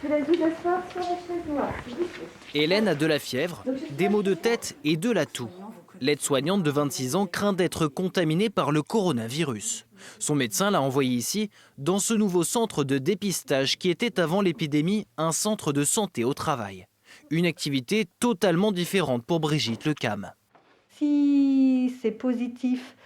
Je vais vous asseoir sur la chaise noire. Hélène a de la fièvre, des maux de tête et de la toux. L'aide-soignante de 26 ans craint d'être contaminée par le coronavirus. Son médecin l'a envoyée ici, dans ce nouveau centre de dépistage qui était avant l'épidémie un centre de santé au travail. Une activité totalement différente pour Brigitte Lecam. Si c'est positif,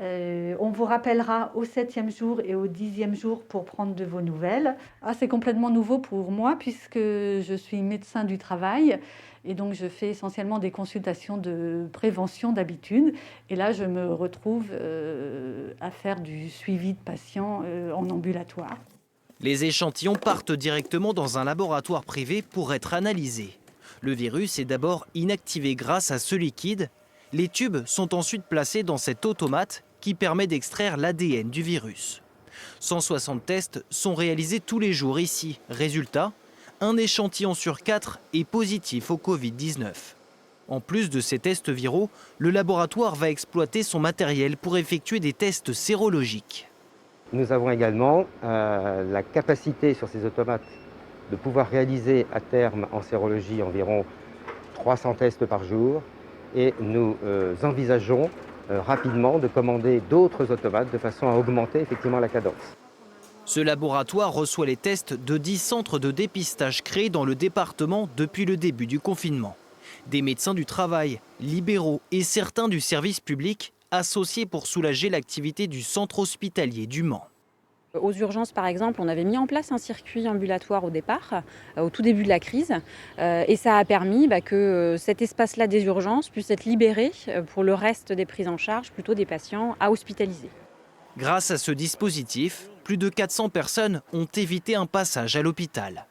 on vous rappellera au 7e jour et au 10e jour pour prendre de vos nouvelles. C'est complètement nouveau pour moi puisque je suis médecin du travail et donc je fais essentiellement des consultations de prévention d'habitude. Et là, je me retrouve à faire du suivi de patients en ambulatoire. Les échantillons partent directement dans un laboratoire privé pour être analysés. Le virus est d'abord inactivé grâce à ce liquide. Les tubes sont ensuite placés dans cet automate qui permet d'extraire l'ADN du virus. 160 tests sont réalisés tous les jours ici. Résultat, un échantillon sur 4 est positif au Covid-19. En plus de ces tests viraux, le laboratoire va exploiter son matériel pour effectuer des tests sérologiques. Nous avons également la capacité sur ces automates de pouvoir réaliser à terme en sérologie environ 300 tests par jour et nous envisageons rapidement de commander d'autres automates de façon à augmenter effectivement la cadence. Ce laboratoire reçoit les tests de 10 centres de dépistage créés dans le département depuis le début du confinement. Des médecins du travail, libéraux et certains du service public associés pour soulager l'activité du centre hospitalier du Mans. Aux urgences, par exemple, on avait mis en place un circuit ambulatoire au départ, au tout début de la crise. Et ça a permis que cet espace-là des urgences puisse être libéré pour le reste des prises en charge, plutôt des patients à hospitaliser. Grâce à ce dispositif, plus de 400 personnes ont évité un passage à l'hôpital.